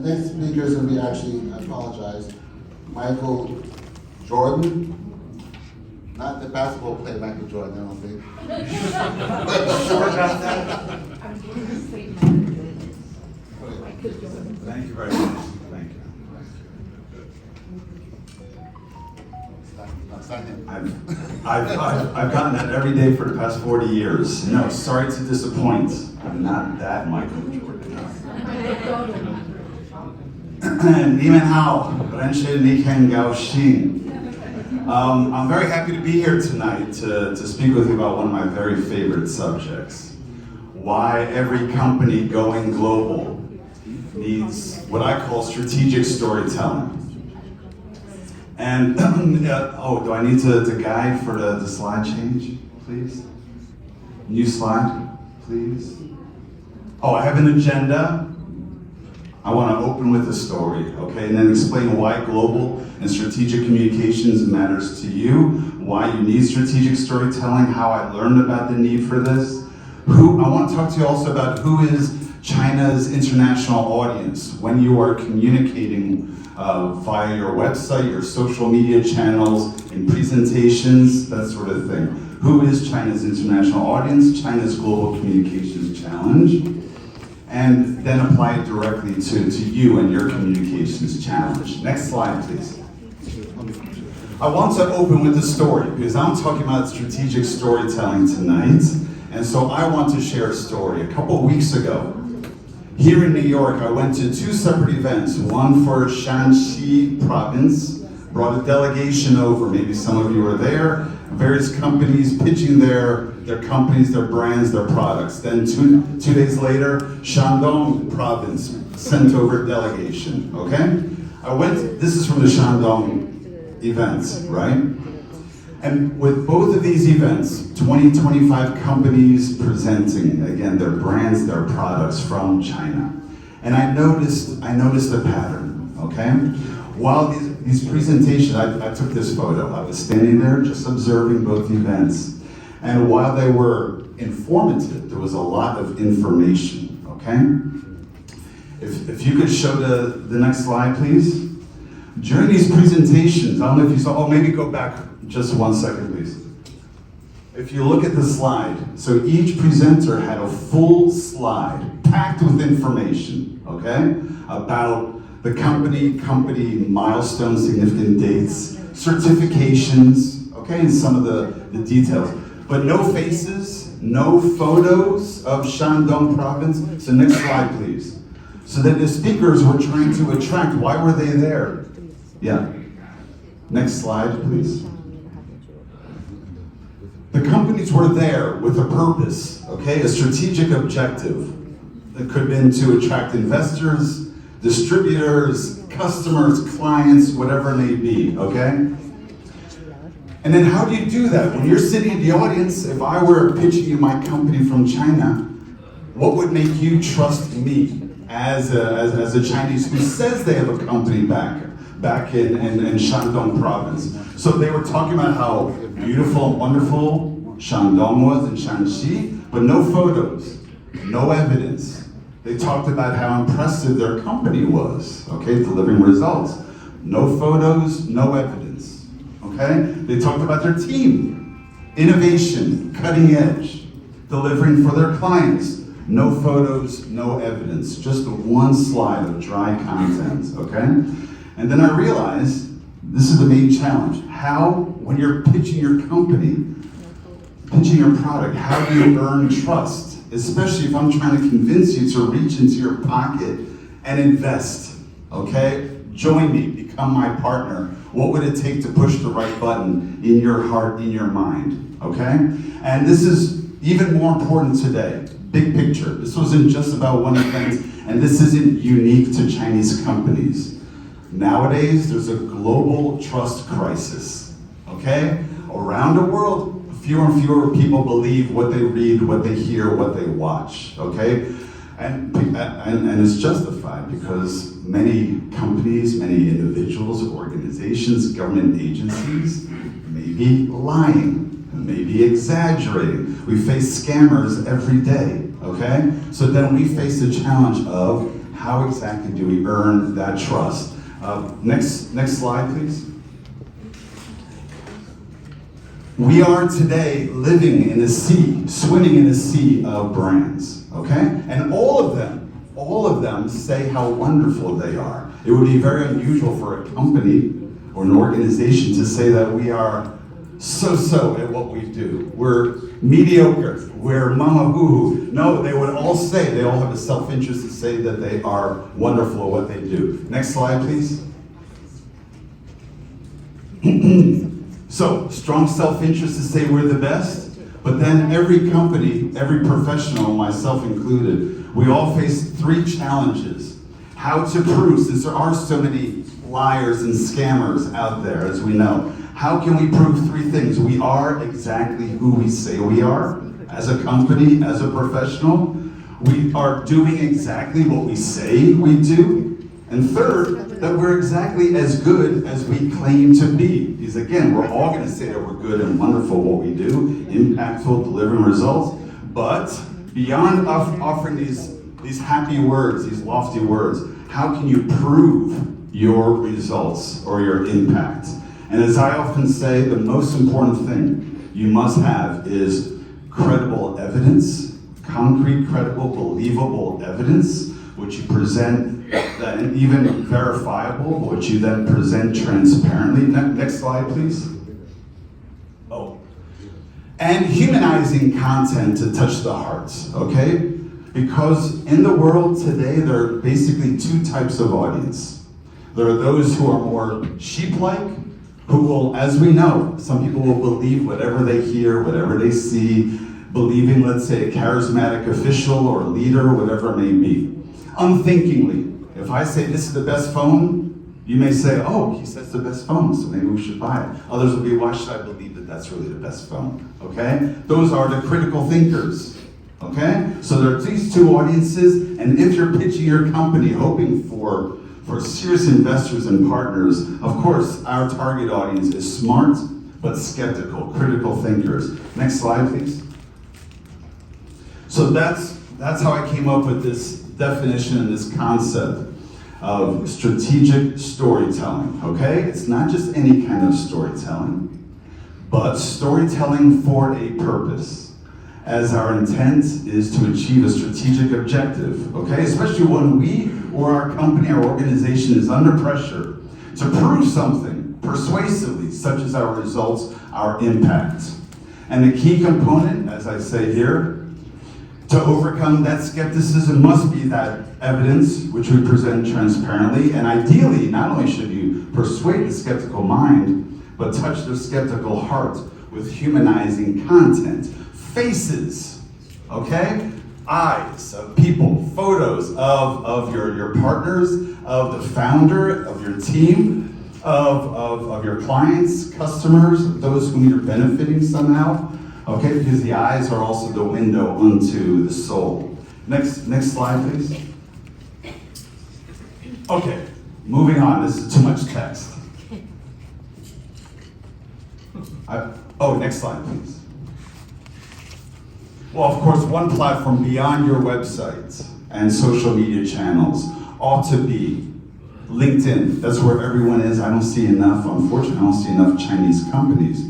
next speaker is going to be actually, I apologize, Michael Jordan. Not the basketball player Michael Jordan, I don't think. Sure about that? Thank you very much. Thank you. I've gotten that every day for the past 40 years. No, sorry to disappoint. I'm not that Michael Jordan. 你们好，认识你很高兴。I'm very happy to be here tonight to speak with you about one of my very favorite subjects. Why every company going global needs what I call strategic storytelling. And, do I need to guide for the slide change, please? New slide, please. Oh, I have an agenda. I want to open with a story, okay? And then explain why global and strategic communications matters to you, why you need strategic storytelling, how I learned about the need for this. I want to talk to you also about who is China's international audience when you are communicating via your website, your social media channels, in presentations, that sort of thing. Who is China's international audience, China's global communications challenge, and then apply it directly to you and your communications challenge. Next slide, please. I want to open with a story because I'm talking about strategic storytelling tonight, and so I want to share a story. A couple of weeks ago, here in New York, I went to two separate events, one for Shanghai province, brought a delegation over, maybe some of you were there, various companies pitching their companies, their brands, their products. Then two days later, Shandong province sent over a delegation, okay? This is from the Shandong events, right? And with both of these events, 25 companies presenting, again, their brands, their products from China. And I noticed a pattern, okay? While these presentations, I took this photo. I was standing there just observing both events. And while they were informative, there was a lot of information, okay? If you could show the next slide, please. During these presentations, I don't know if you saw, maybe go back just 1 second, please. If you look at the slide, so each presenter had a full slide packed with information, okay? About the company milestones, significant dates, certifications, okay, and some of the details. But no faces, no photos of Shandong province. So next slide, please. So that the speakers were trying to attract, why were they there? Yeah. Next slide, please. The companies were there with a purpose, okay, a strategic objective. That could have been to attract investors, distributors, customers, clients, whatever it may be, okay? And then how do you do that? When you're sitting in the audience, if I were pitching you my company from China, what would make you trust me as a Chinese who says they have a company back in Shandong province? So they were talking about how beautiful and wonderful Shandong was in Shanxi, but no photos, no evidence. They talked about how impressive their company was, okay, delivering results. No photos, no evidence, okay? They talked about their team, innovation, cutting edge, delivering for their clients. No photos, no evidence, just one slide of dry content, okay? And then I realized this is the main challenge. How, when you're pitching your company, pitching your product, how do you earn trust? Especially if I'm trying to convince you to reach into your pocket and invest, okay? Join me, become my partner. What would it take to push the right button in your heart, in your mind, okay? And this is even more important today. Big picture. This wasn't just about one event, and this isn't unique to Chinese companies. Nowadays, there's a global trust crisis, okay? Around the world, fewer and fewer people believe what they read, what they hear, what they watch, okay? And it's justified because many companies, many individuals, organizations, government agencies may be lying, may be exaggerating. We face scammers every day, okay? So then we face the challenge of how exactly do we earn that trust? Next slide, please. We are today living in a sea, swimming in a sea of brands, okay? And all of them say how wonderful they are. It would be very unusual for a company or an organization to say that we are so-so at what we do. We're mediocre, we're mama boo-hoo. No, they would all say, they all have a self-interest to say that they are wonderful at what they do. Next slide, please. So, strong self-interest to say we're the best, but then every company, every professional, myself included, we all face three challenges. How to prove, since there are so many liars and scammers out there, as we know, how can we prove three things? We are exactly who we say we are, as a company, as a professional. We are doing exactly what we say we do. And third, that we're exactly as good as we claim to be. Because again, we're all going to say that we're good and wonderful at what we do, impactful, delivering results. But beyond offering these happy words, these lofty words, how can you prove your results or your impact? And as I often say, the most important thing you must have is credible evidence, concrete, credible, believable evidence, which you present, and even verifiable, which you then present transparently. Next slide, please. Oh. And humanizing content to touch the hearts, okay? Because in the world today, there are basically two types of audience. There are those who are more sheep-like, who will, as we know, some people will believe whatever they hear, whatever they see, believing, let's say, a charismatic official or leader, whatever it may be. Unthinkingly, if I say this is the best phone, you may say, oh, he says the best phone, so maybe we should buy it. Others will be, why should I believe that that's really the best phone, okay? Those are the critical thinkers, okay? So there are these two audiences, and if you're pitching your company hoping for serious investors and partners, of course, our target audience is smart, but skeptical, critical thinkers. Next slide, please. So that's how I came up with this definition and this concept of strategic storytelling, okay? It's not just any kind of storytelling, but storytelling for a purpose, as our intent is to achieve a strategic objective, okay? Especially when we or our company, our organization is under pressure to prove something persuasively, such as our results, our impact. And the key component, as I say here, to overcome that skepticism must be that evidence which we present transparently, and ideally, not only should you persuade the skeptical mind, but touch the skeptical heart with humanizing content. Faces, okay? Eyes of people, photos of your partners, of the founder, of your team, of your clients, customers, those whom you're benefiting somehow. Okay, because the eyes are also the window unto the soul. Next slide, please. Okay, moving on. This is too much text. Next slide, please. Well, of course, one platform beyond your website and social media channels ought to be LinkedIn. That's where everyone is. I don't see enough, unfortunately, I don't see enough Chinese companies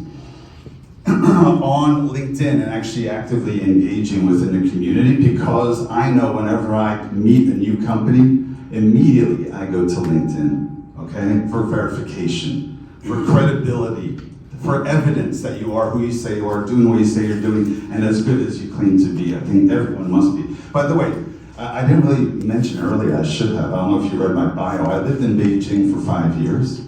on LinkedIn and actually actively engaging within the community, because I know whenever I meet a new company, immediately I go to LinkedIn, okay, for verification, for credibility, for evidence that you are who you say you are, doing what you say you're doing, and as good as you claim to be. I think everyone must be. By the way, I didn't really mention earlier, I should have, I don't know if you read my bio, I lived in Beijing for 5 years.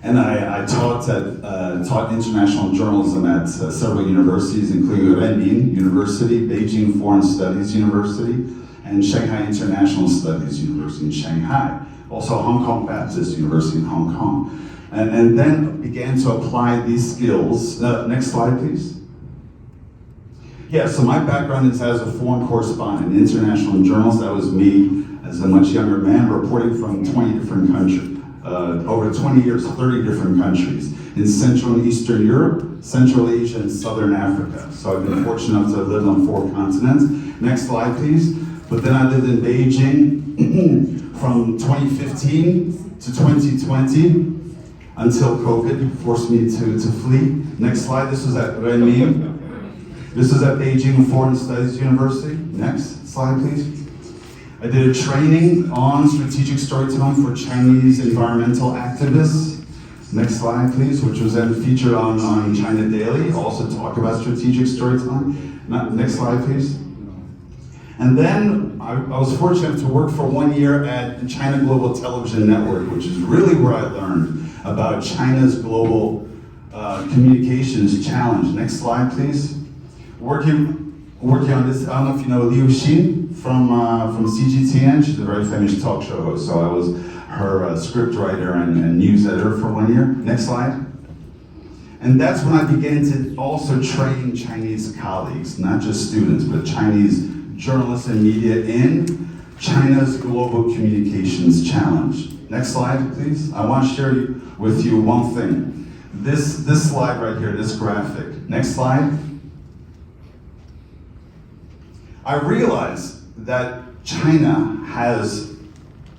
And I taught international journalism at several universities, including Renmin University, Beijing Foreign Studies University, and Shanghai International Studies University in Shanghai. Also Hong Kong Baptist University in Hong Kong. And then began to apply these skills. Next slide, please. Yeah, so my background is as a foreign correspondent in international journals. That was me as a much younger man, reporting from 20 different countries. Over 20 years, 30 different countries in Central and Eastern Europe, Central Asia, and Southern Africa. So I've been fortunate enough to live on 4 continents. Next slide, please. But then I lived in Beijing from 2015 to 2020 until COVID forced me to flee. Next slide, this was at Renmin. This is at Beijing Foreign Studies University. Next slide, please. I did a training on strategic storytelling for Chinese environmental activists. Next slide, please, which was then featured on China Daily, also talk about strategic storytelling. Next slide, please. And then I was fortunate to work for 1 year at the China Global Television Network, which is really where I learned about China's global communications challenge. Next slide, please. Working on this, I don't know if you know Liu Xin from CGTN. She's a very famous talk show host, so I was her scriptwriter and news editor for 1 year. Next slide. And that's when I began to also train Chinese colleagues, not just students, but Chinese journalists and media in China's global communications challenge. Next slide, please. I want to share with you one thing. This slide right here, this graphic. Next slide. I realized that China has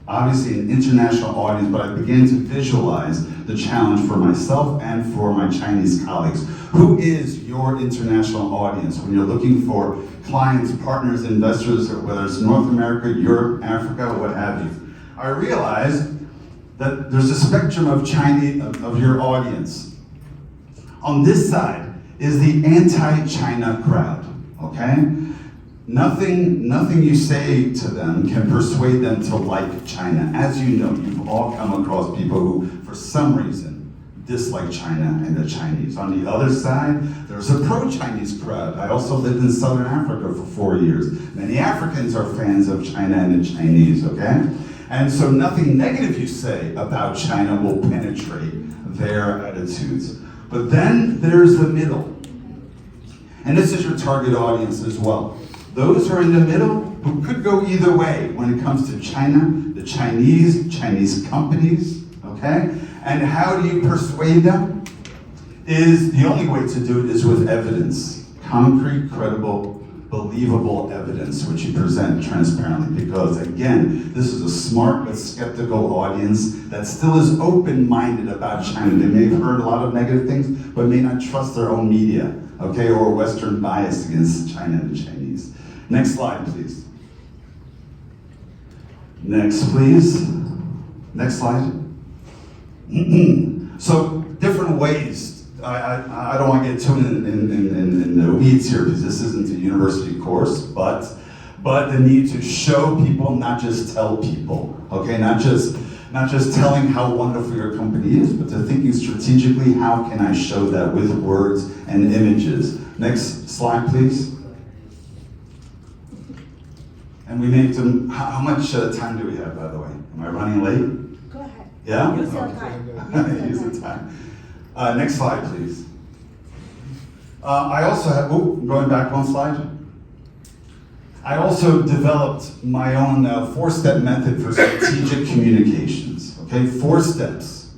obviously an international audience, but I began to visualize the challenge for myself and for my Chinese colleagues. Who is your international audience when you're looking for clients, partners, investors, whether it's North America, Europe, Africa, what have you? I realized that there's a spectrum of your audience. On this side is the anti-China crowd, okay? Nothing you say to them can persuade them to like China. As you know, you've all come across people who, for some reason, dislike China and the Chinese. On the other side, there's a pro-Chinese crowd. I also lived in Southern Africa for 4 years. Many Africans are fans of China and the Chinese, okay? And so nothing negative you say about China will penetrate their attitudes. But then there's the middle. And this is your target audience as well. Those who are in the middle, who could go either way when it comes to China, the Chinese companies, okay? And how do you persuade them? The only way to do it is with evidence. Concrete, credible, believable evidence, which you present transparently. Because again, this is a smart but skeptical audience that still is open-minded about China. They may have heard a lot of negative things, but may not trust their own media, okay? Or Western bias against China and the Chinese. Next slide, please. Next, please. Next slide. So, different ways. I don't want to get too in the weeds here because this isn't a university course, but the need to show people, not just tell people, okay? Not just telling how wonderful your company is, but to thinking strategically, how can I show that with words and images? Next slide, please. And we made them, how much time do we have, by the way? Am I running late? Go ahead. Yeah? Use your time. Use the time. Next slide, please. I also have, going back one slide. I also developed my own 4-step method for strategic communications, okay? 4 steps.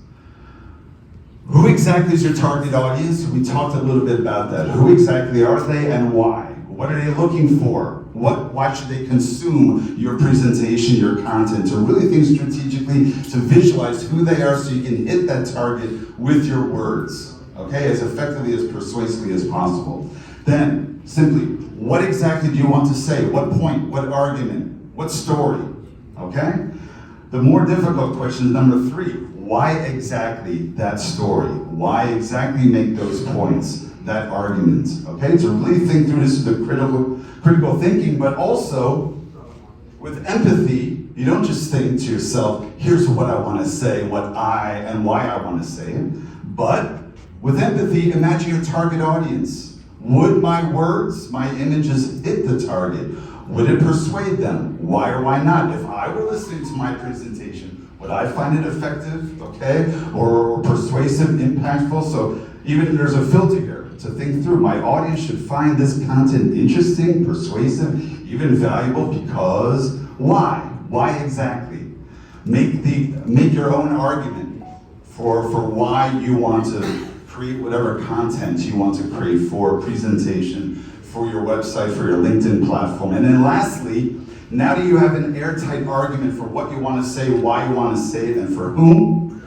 Who exactly is your target audience? We talked a little bit about that. Who exactly are they and why? What are they looking for? Why should they consume your presentation, your content? To really think strategically, to visualize who they are so you can hit that target with your words, okay? As effectively, as persuasively as possible. Then, simply, what exactly do you want to say? What point, what argument, what story, okay? The more difficult question is number 3. Why exactly that story? Why exactly make those points? That argument, okay? To really think through this is the critical thinking, but also with empathy, you don't just think to yourself, here's what I want to say, why I want to say it, but with empathy, imagine your target audience. Would my words, my images hit the target? Would it persuade them? Why or why not? If I were listening to my presentation, would I find it effective, okay? Or persuasive, impactful? So even there's a filter here to think through. My audience should find this content interesting, persuasive, even valuable because why? Why exactly? Make your own argument for why you want to create whatever content you want to create for a presentation, for your website, for your LinkedIn platform. And then lastly, Now do you have an airtight argument for what you want to say, why you want to say it, and for whom?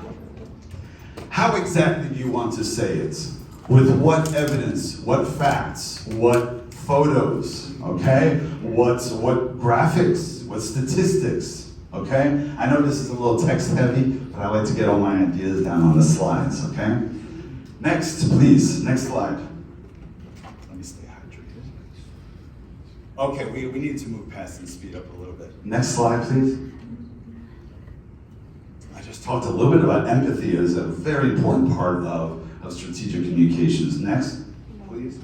How exactly do you want to say it? With what evidence, what facts, what photos, okay? What graphics, what statistics, okay? I know this is a little text heavy, but I like to get all my ideas down on the slides, okay? Next, please, next slide. Let me stay hydrated. Okay, we need to move past and speed up a little bit. Next slide, please. I just talked a little bit about empathy as a very important part of strategic communications. Next, please.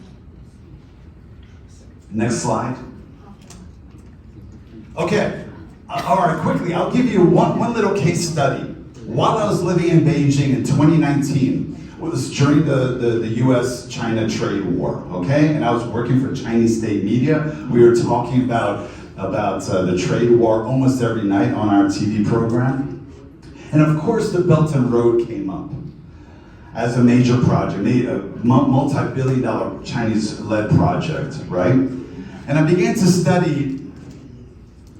Next slide. Okay, all right, quickly, I'll give you one little case study. While I was living in Beijing in 2019, it was during the US-China trade war, okay? And I was working for Chinese state media. We were talking about the trade war almost every night on our TV program. And of course, the Belt and Road came up as a major project, a multi-billion-dollar Chinese-led project, right? And I began to study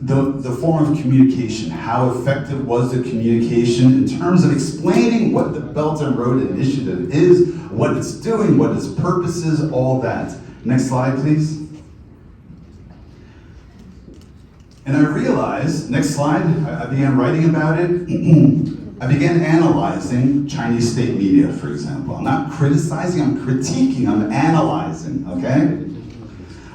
the form of communication. How effective was the communication in terms of explaining what the Belt and Road Initiative is, what it's doing, what its purpose is, all that. Next slide, please. And I realized, next slide, I began writing about it. I began analyzing Chinese state media, for example. I'm not criticizing, I'm critiquing, I'm analyzing, okay?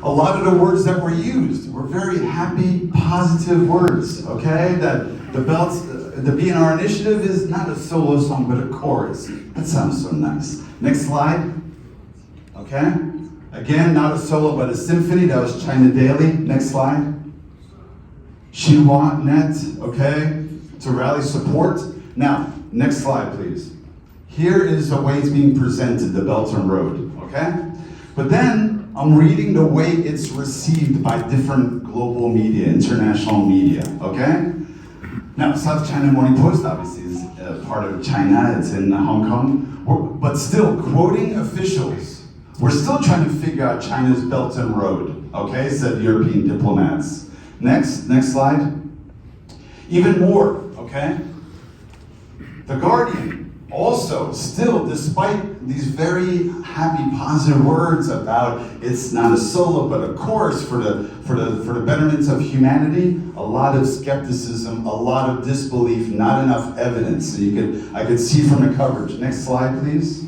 A lot of the words that were used were very happy, positive words, okay? That the BNR initiative is not a solo song, but a chorus. That sounds so nice. Next slide, okay? Again, not a solo, but a symphony. That was China Daily. Next slide. Xinhua Net, okay? To rally support. Now, next slide, please. Here is the way it's being presented, the Belt and Road, okay? But then, I'm reading the way it's received by different global media, international media, okay? Now, South China Morning Post obviously is part of China, it's in Hong Kong, but still, quoting officials, we're still trying to figure out China's Belt and Road, okay, said European diplomats. Next slide. Even more, okay? The Guardian also still, despite these very happy, positive words about it's not a solo but a chorus for the betterment of humanity, a lot of skepticism, a lot of disbelief, not enough evidence. So I could see from the coverage. Next slide, please.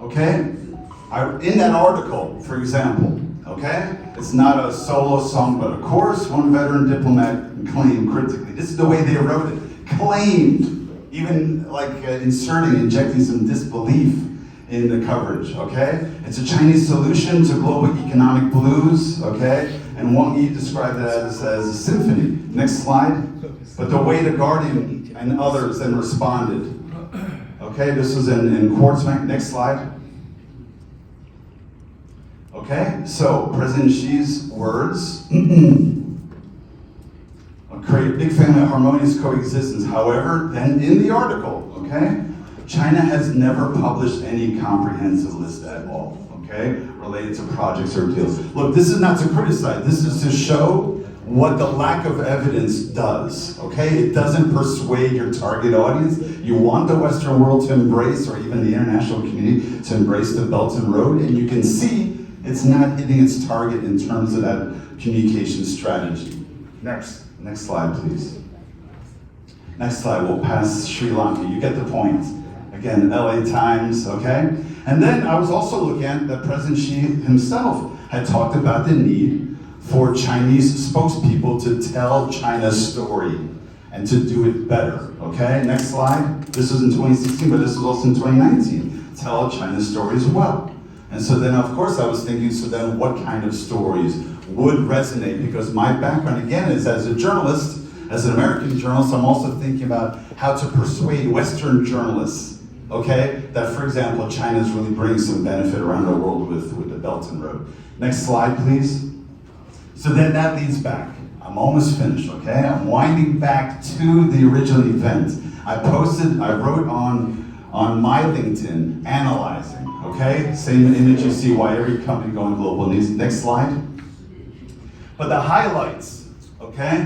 Okay? In that article, for example, okay? It's not a solo song, but a chorus. One veteran diplomat claimed critically. This is the way they wrote it. Claimed. Even like injecting some disbelief in the coverage, okay? It's a Chinese solution to global economic blues, okay? And Wang Yi described it as a symphony. Next slide. But the way the Guardian and others then responded. Okay, this was in Quartzbank. Next slide. Okay, so President Xi's words create a big family of harmonious coexistence. However, then in the article, okay, China has never published any comprehensive list at all, okay, related to projects or deals. Look, this is not to criticize, this is to show what the lack of evidence does, okay? It doesn't persuade your target audience. You want the Western world to embrace, or even the international community to embrace the Belt and Road, and you can see it's not hitting its target in terms of that communication strategy. Next slide, please. Next slide, we'll pass Sri Lanka. You get the point. Again, LA Times, okay? And then I was also looking at that President Xi himself had talked about the need for Chinese spokespeople to tell China's story and to do it better, okay? Next slide. This was in 2016, but this was also in 2019. Tell China's story as well. And so then, of course, I was thinking, so then what kind of stories would resonate? Because my background, again, is as a journalist, as an American journalist, I'm also thinking about how to persuade Western journalists, okay, that, for example, China's really bringing some benefit around the world with the Belt and Road. Next slide, please. So then that leads back. I'm almost finished, okay? I'm winding back to the original event. I wrote on my LinkedIn, analyzing, okay? Same image you see why every company going global needs. Next slide. But the highlights, okay?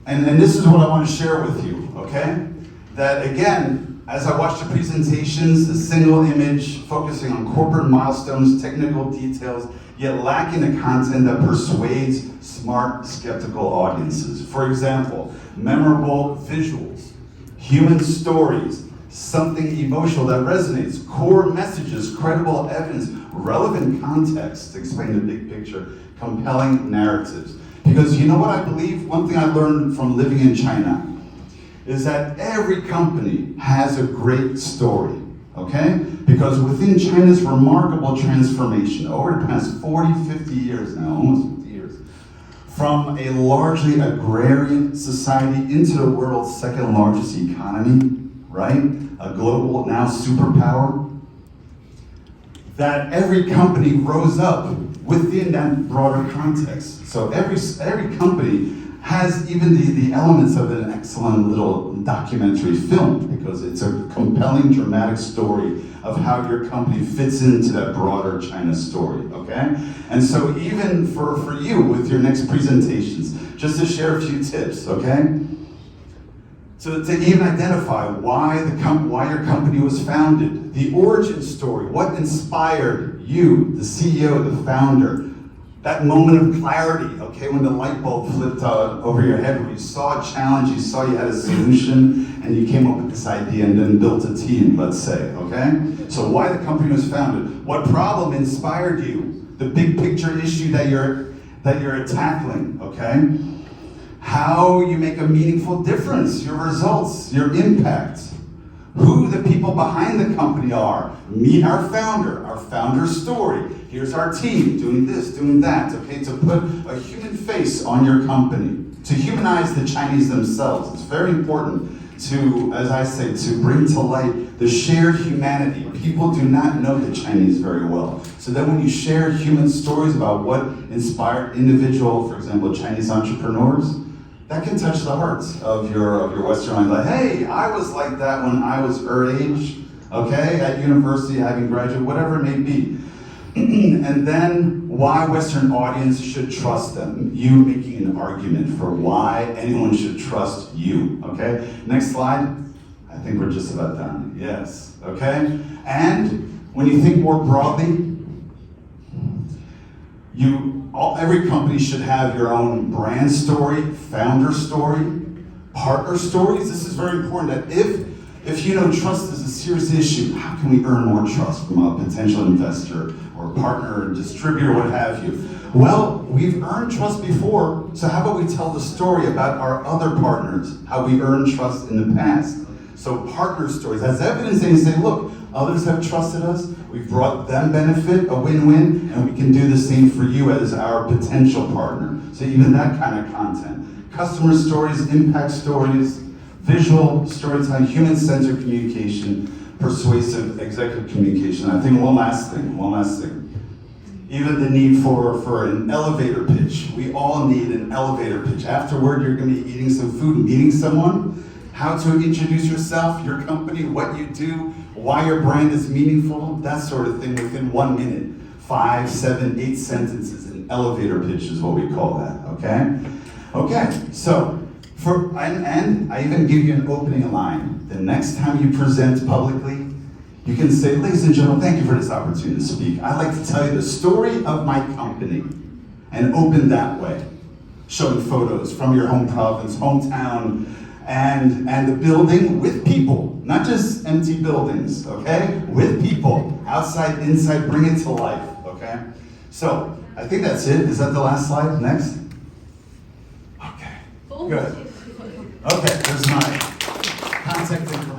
and this is what I want to share with you, okay? That again, as I watch the presentations, a single image focusing on corporate milestones, technical details, yet lacking the content that persuades smart, skeptical audiences. For example, memorable visuals, human stories, something emotional that resonates, core messages, credible evidence, relevant context to explain the big picture, compelling narratives. Because you know what I believe? One thing I learned from living in China is that every company has a great story, okay? Because within China's remarkable transformation over the past 40, 50 years now, almost 50 years, from a largely agrarian society into the world's second largest economy, right? A global now superpower, that every company rose up within that broader context. So every company has even the elements of an excellent little documentary film because it's a compelling, dramatic story of how your company fits into that broader China story, okay? And so even for you with your next presentations, just to share a few tips, okay? So to even identify why your company was founded, the origin story, what inspired you, the CEO, the founder, that moment of clarity, okay, when the light bulb flipped over your head, when you saw a challenge, you saw you had a solution, and you came up with this idea and then built a team, let's say, okay? So why the company was founded, what problem inspired you, the big picture issue that you're tackling, okay? How you make a meaningful difference, your results, your impact, who the people behind the company are. Meet our founder's story. Here's our team doing this, doing that, okay? To put a human face on your company, to humanize the Chinese themselves. It's very important to, as I say, to bring to light the shared humanity. People do not know the Chinese very well. So then when you share human stories about what inspired individual, for example, Chinese entrepreneurs, that can touch the hearts of your Western mind. Like, hey, I was like that when I was her age, okay, at university, having graduated, whatever it may be. And then why Western audience should trust them. You making an argument for why anyone should trust you, okay? Next slide. I think we're just about done. Yes, okay? And when you think more broadly, every company should have your own brand story, founder story, partner stories. This is very important that if you know trust is a serious issue, how can we earn more trust from a potential investor or partner or distributor, what have you? Well, we've earned trust before, so how about we tell the story about our other partners, how we earned trust in the past. So partner stories, as evidence, and you say, look, others have trusted us, we've brought them benefit, a win-win, and we can do the same for you as our potential partner. So even that kind of content. Customer stories, impact stories, visual storytelling, human-centered communication, persuasive executive communication. I think one last thing. Even the need for an elevator pitch. We all need an elevator pitch. Afterward, you're gonna be eating some food, meeting someone, how to introduce yourself, your company, what you do, why your brand is meaningful, that sort of thing within 1 minute. 5, 7, 8 sentences. An elevator pitch is what we call that, okay? Okay, so, and I even give you an opening line. The next time you present publicly, you can say, ladies and gentlemen, thank you for this opportunity to speak. I'd like to tell you the story of my company, and open that way. Showing photos from your home province, hometown, and the building with people, not just empty buildings, okay? With people, outside, inside, bring it to life, okay? So, I think that's it. Is that the last slide? Next? Okay, good. Okay, there's my contact information.